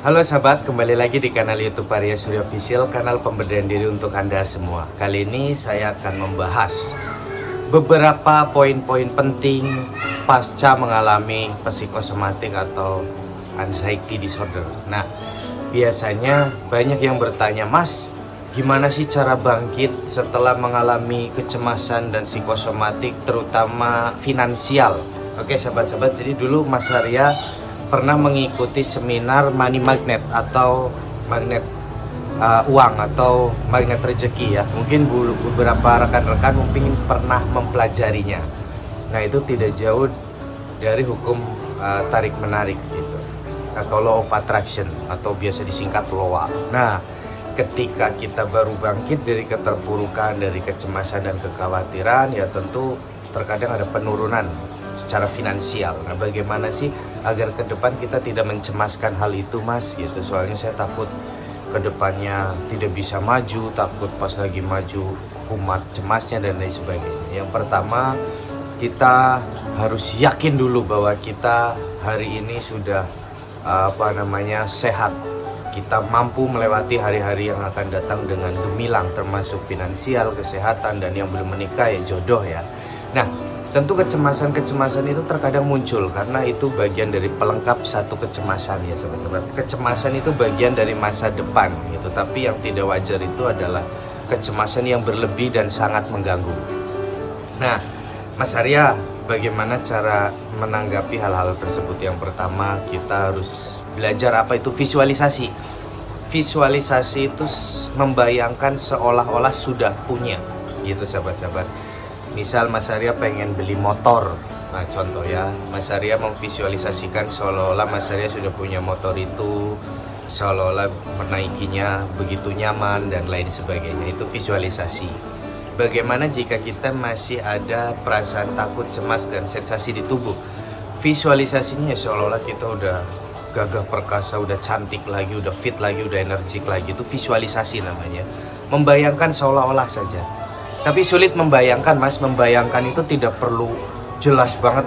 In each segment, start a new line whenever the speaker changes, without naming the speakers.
Halo sahabat, kembali lagi di kanal YouTube Arya Surya Official, kanal pemberdayaan diri untuk Anda semua. Kali ini saya akan membahas beberapa poin-poin penting pasca mengalami psikosomatik atau anxiety disorder. Nah, biasanya banyak yang bertanya, Mas, gimana sih cara bangkit setelah mengalami kecemasan dan psikosomatik, terutama finansial? Oke sahabat-sahabat, jadi dulu Mas Arya pernah mengikuti seminar money magnet atau magnet uang atau magnet rezeki ya. Mungkin beberapa rekan-rekan mungkin pernah mempelajarinya. Nah, itu tidak jauh dari hukum tarik menarik gitu, atau law of attraction atau biasa disingkat LOA. Nah, ketika kita baru bangkit dari keterpurukan, dari kecemasan dan kekhawatiran, ya tentu terkadang ada penurunan secara finansial. Nah, bagaimana sih agar ke depan kita tidak mencemaskan hal itu, Mas? Gitu. Soalnya saya takut ke depannya tidak bisa maju, takut pas lagi maju kumat cemasnya dan lain sebagainya. Yang pertama, kita harus yakin dulu bahwa kita hari ini sudah sehat. Kita mampu melewati hari-hari yang akan datang dengan gemilang, termasuk finansial, kesehatan, dan yang belum menikah ya jodoh ya. Nah, tentu kecemasan-kecemasan itu terkadang muncul karena itu bagian dari pelengkap satu kecemasan ya sobat-sobat. Kecemasan itu bagian dari masa depan gitu, tapi yang tidak wajar itu adalah kecemasan yang berlebih dan sangat mengganggu. Nah, Mas Arya, bagaimana cara menanggapi hal-hal tersebut? Yang pertama, kita harus belajar apa itu visualisasi. Visualisasi itu membayangkan seolah-olah sudah punya gitu sahabat-sahabat. Misal Mas Arya pengen beli motor, nah contoh ya, Mas Arya memvisualisasikan seolah-olah Mas Arya sudah punya motor itu, seolah-olah menaikinya begitu nyaman dan lain sebagainya. Itu visualisasi. Bagaimana jika kita masih ada perasaan takut, cemas, dan sensasi di tubuh? Visualisasinya seolah-olah kita udah gagah perkasa, udah cantik lagi, udah fit lagi, udah energik lagi. Itu visualisasi namanya. Membayangkan seolah-olah saja. Tapi sulit membayangkan, Mas. Membayangkan itu tidak perlu jelas banget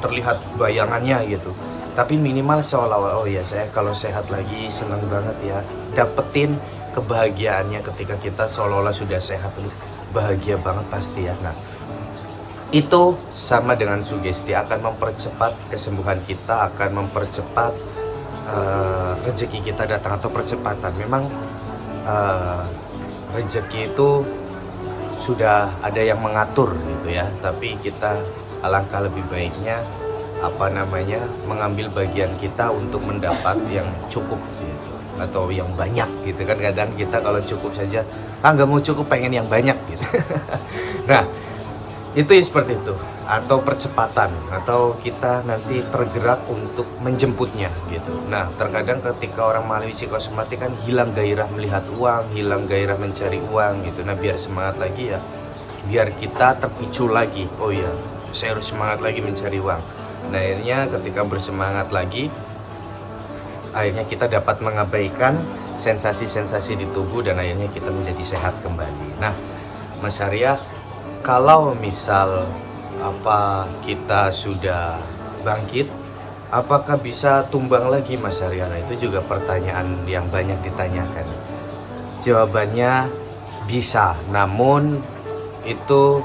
terlihat bayangannya gitu. Tapi minimal seolah-olah, oh ya saya kalau sehat lagi senang banget ya. Dapetin kebahagiaannya ketika kita seolah-olah sudah sehat. Bahagia banget pasti ya. Nah, itu sama dengan sugesti, akan mempercepat kesembuhan kita, akan mempercepat rezeki kita datang atau percepatan. Memang rezeki itu sudah ada yang mengatur gitu ya, tapi kita alangkah lebih baiknya mengambil bagian kita untuk mendapat yang cukup gitu, atau yang banyak gitu kan. Kadang kita kalau cukup saja nggak mau cukup, pengen yang banyak gitu. Nah, itu ya seperti itu, atau percepatan, atau kita nanti tergerak untuk menjemputnya gitu. Nah, terkadang ketika orang mengalami psikosomatik kan hilang gairah melihat uang, hilang gairah mencari uang gitu. Nah, biar semangat lagi ya, biar kita terpicu lagi, oh ya saya harus semangat lagi mencari uang. Nah, akhirnya ketika bersemangat lagi, akhirnya kita dapat mengabaikan sensasi-sensasi di tubuh dan akhirnya kita menjadi sehat kembali. Nah, Mas Arya, kalau misal kita sudah bangkit, apakah bisa tumbang lagi, Mas Arya? Nah, itu juga pertanyaan yang banyak ditanyakan. Jawabannya bisa, namun itu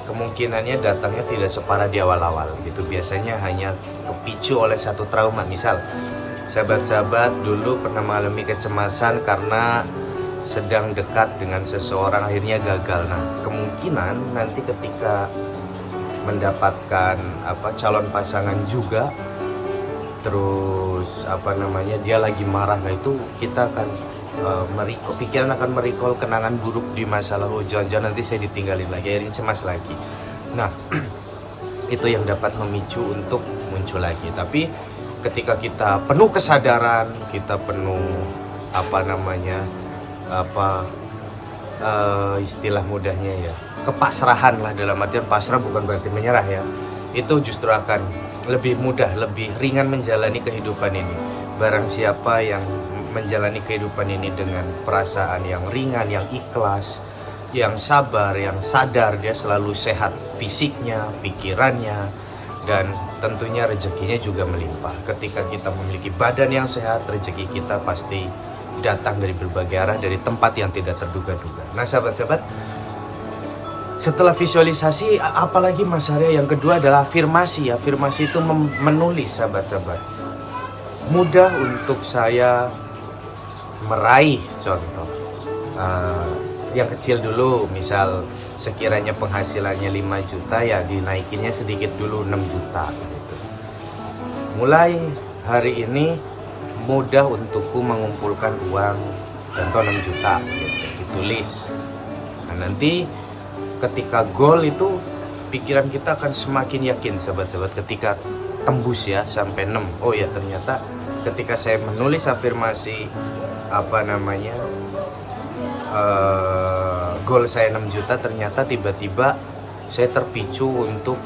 kemungkinannya datangnya tidak separah di awal-awal gitu. Biasanya hanya kepicu oleh satu trauma. Misal sahabat-sahabat dulu pernah mengalami kecemasan karena sedang dekat dengan seseorang, akhirnya gagal. Nah, kemungkinan nanti ketika mendapatkan calon pasangan juga, terus dia lagi marah, nah itu kita akan pikiran akan merecall kenangan buruk di masa lalu. Jangan-jangan nanti saya ditinggalin lagi, akhirnya cemas lagi. Nah, itu yang dapat memicu untuk muncul lagi. Tapi ketika kita penuh kesadaran, kita penuh istilah mudahnya ya, kepasrahan lah, dalam artian pasrah bukan berarti menyerah ya, itu justru akan lebih mudah, lebih ringan menjalani kehidupan ini. Barang siapa yang menjalani kehidupan ini dengan perasaan yang ringan, yang ikhlas, yang sabar, yang sadar, dia selalu sehat fisiknya, pikirannya, dan tentunya rezekinya juga melimpah. Ketika kita memiliki badan yang sehat, rezeki kita pasti datang dari berbagai arah, dari tempat yang tidak terduga-duga. Nah sahabat-sahabat, setelah visualisasi, apalagi Mas Arya, yang kedua adalah afirmasi. Afirmasi itu menulis, sahabat-sahabat. Mudah untuk saya meraih, contoh yang kecil dulu, misal sekiranya penghasilannya 5 juta, ya dinaikinnya sedikit dulu 6 juta gitu. Mulai hari ini mudah untukku mengumpulkan uang, contoh 6 juta gitu, ditulis. Nah nanti ketika goal itu, pikiran kita akan semakin yakin, sahabat-sahabat, ketika tembus ya sampai 6. Oh ya, ternyata ketika saya menulis afirmasi goal saya 6 juta, ternyata tiba-tiba saya terpicu untuk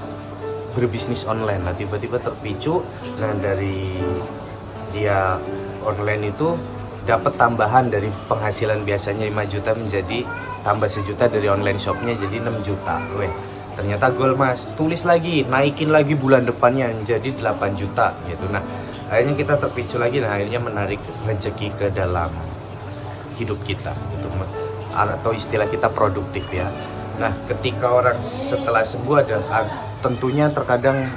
berbisnis online. Nah tiba-tiba terpicu, nah dari dia online itu dapat tambahan dari penghasilan biasanya 5 juta menjadi tambah 1 juta dari online shopnya jadi 6 juta. Weh, ternyata goal Mas, tulis lagi, naikin lagi bulan depannya jadi 8 juta gitu. Nah akhirnya kita terpicu lagi, nah akhirnya menarik rezeki ke dalam hidup kita gitu, atau istilah kita produktif ya. Nah ketika orang setelah sembuh tentunya terkadang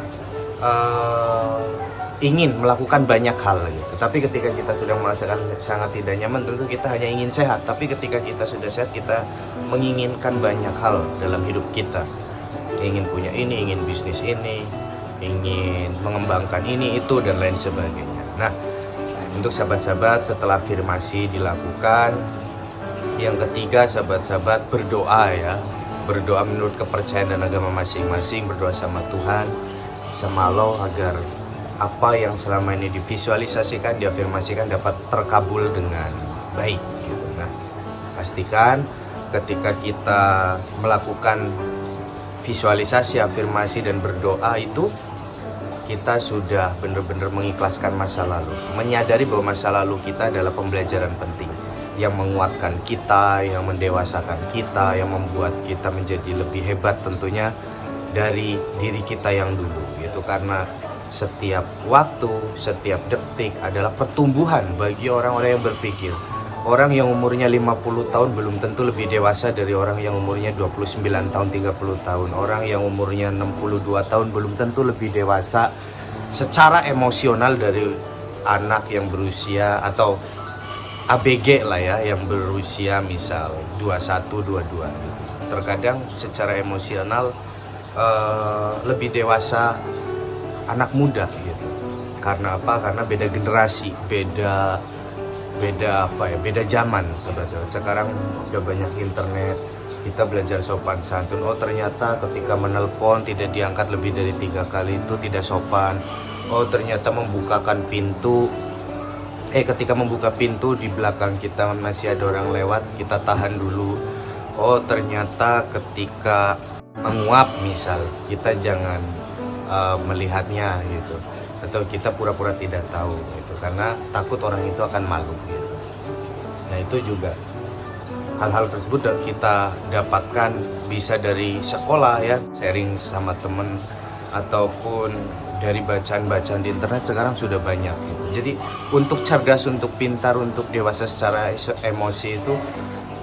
ingin melakukan banyak hal gitu. Tapi ketika kita sudah merasakan sangat tidak nyaman, tentu kita hanya ingin sehat. Tapi ketika kita sudah sehat, kita menginginkan banyak hal dalam hidup kita. Ingin punya ini, ingin bisnis ini, ingin mengembangkan ini, itu, dan lain sebagainya. Nah, untuk sahabat-sahabat, setelah afirmasi dilakukan, yang ketiga sahabat-sahabat, berdoa ya. Berdoa menurut kepercayaan dan agama masing-masing, berdoa sama Tuhan, sama Allah, agar apa yang selama ini divisualisasikan, diafirmasikan dapat terkabul dengan baik gitu. Nah, pastikan ketika kita melakukan visualisasi, afirmasi, dan berdoa itu, kita sudah benar-benar mengikhlaskan masa lalu, menyadari bahwa masa lalu kita adalah pembelajaran penting yang menguatkan kita, yang mendewasakan kita, yang membuat kita menjadi lebih hebat tentunya dari diri kita yang dulu gitu. Karena setiap waktu, setiap detik adalah pertumbuhan bagi orang-orang yang berpikir. Orang yang umurnya 50 tahun belum tentu lebih dewasa dari orang yang umurnya 29 tahun, 30 tahun. Orang yang umurnya 62 tahun belum tentu lebih dewasa secara emosional dari anak yang berusia, atau ABG lah ya, yang berusia misal 21, 22 gitu. Terkadang secara emosional lebih dewasa anak muda gitu. Karena apa? Karena beda generasi, beda zaman, sahabat-sahabat. Sekarang udah banyak internet, kita belajar sopan santun. Oh ternyata ketika menelpon tidak diangkat lebih dari 3 kali itu tidak sopan. Oh ternyata membukakan pintu, ketika membuka pintu di belakang kita masih ada orang lewat, kita tahan dulu. Oh ternyata ketika menguap misal, kita jangan melihatnya gitu, atau kita pura-pura tidak tahu gitu, karena takut orang itu akan malu gitu. Nah itu juga hal-hal tersebut kita dapatkan bisa dari sekolah ya, sharing sama temen, ataupun dari bacaan-bacaan di internet sekarang sudah banyak gitu. Jadi untuk cerdas, untuk pintar, untuk dewasa secara emosi itu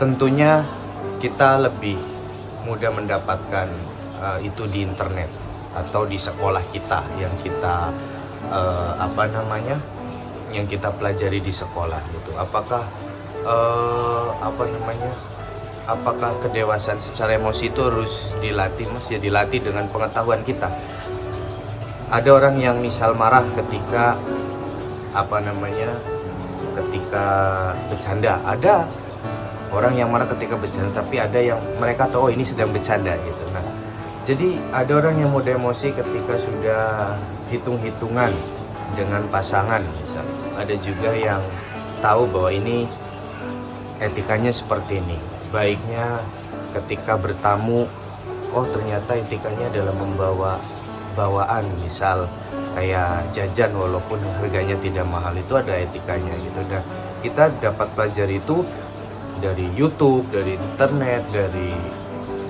tentunya kita lebih mudah mendapatkan itu di internet atau di sekolah kita yang kita yang kita pelajari di sekolah gitu. Apakah apakah kedewasaan secara emosi itu harus dilatih Mas? Ya dilatih dengan pengetahuan kita. Ada orang yang misal marah ketika ketika bercanda. Ada orang yang marah ketika bercanda, tapi ada yang mereka tahu ini sedang bercanda gitu. Nah, jadi ada orang yang mudah emosi ketika sudah hitung-hitungan dengan pasangan misalnya. Ada juga yang tahu bahwa ini etikanya seperti ini. Baiknya ketika bertamu, oh ternyata etikanya adalah membawa bawaan, misal kayak jajan walaupun harganya tidak mahal, itu ada etikanya gitu. Dan kita dapat pelajari itu dari YouTube, dari internet, dari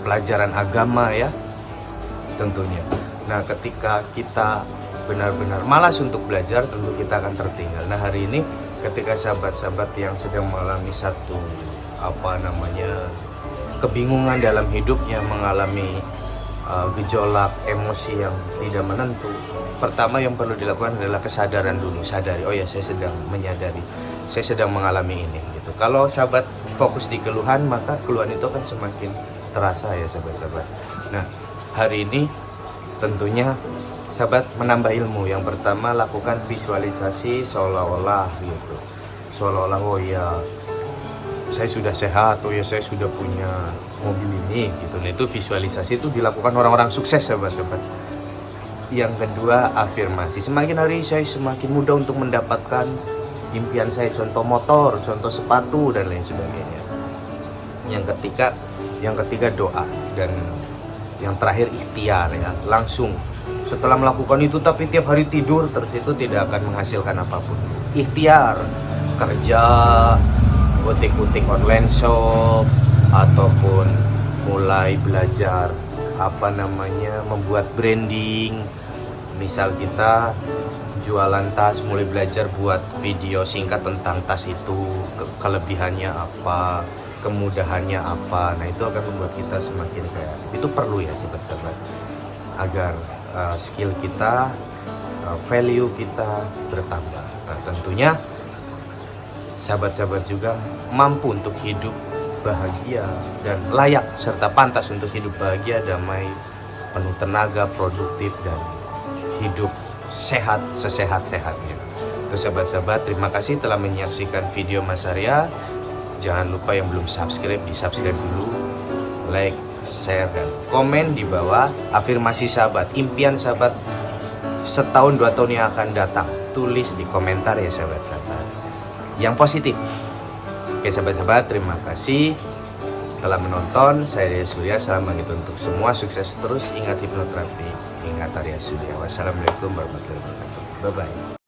pelajaran agama ya tentunya. Nah, ketika kita benar-benar malas untuk belajar, tentu kita akan tertinggal. Nah, hari ini ketika sahabat-sahabat yang sedang mengalami satu kebingungan dalam hidupnya, mengalami gejolak emosi yang tidak menentu, pertama yang perlu dilakukan adalah kesadaran dulu. Sadari, oh ya, saya sedang menyadari, saya sedang mengalami ini gitu. Kalau sahabat fokus di keluhan, maka keluhan itu akan semakin terasa ya sahabat-sahabat. Nah, hari ini tentunya sahabat menambah ilmu. Yang pertama, lakukan visualisasi seolah-olah gitu, seolah-olah oh ya saya sudah sehat, oh ya saya sudah punya mobil ini gitu. Nah, itu visualisasi itu dilakukan orang-orang sukses sahabat-sahabat. Yang kedua, afirmasi. Semakin hari saya semakin mudah untuk mendapatkan impian saya, contoh motor, contoh sepatu dan lain sebagainya. Yang ketiga doa, dan yang terakhir ikhtiar ya. Langsung setelah melakukan itu tapi tiap hari tidur terus, itu tidak akan menghasilkan apapun. Ikhtiar, kerja, kutik-kutik online shop, ataupun mulai belajar membuat branding. Misal kita jualan tas, mulai belajar buat video singkat tentang tas itu, kelebihannya apa, kemudahannya apa. Nah, itu akan membuat kita semakin kaya. Itu perlu ya sahabat-sahabat, agar skill kita, value kita bertambah. Nah, tentunya sahabat-sahabat juga mampu untuk hidup bahagia dan layak serta pantas untuk hidup bahagia, damai, penuh tenaga, produktif, dan hidup sehat sesehat-sehatnya. Untuk sahabat-sahabat, terima kasih telah menyaksikan video Mas Arya. Jangan lupa yang belum subscribe, di subscribe dulu, like, share, dan komen di bawah afirmasi sahabat, impian sahabat setahun 2 tahun yang akan datang. Tulis di komentar ya sahabat-sahabat yang positif. Oke sahabat-sahabat, terima kasih telah menonton. Saya Arya Surya, salam begitu untuk semua, sukses terus, ingat hipnoterapi, ingat Arya Surya. Wassalamualaikum warahmatullahi wabarakatuh. Bye bye.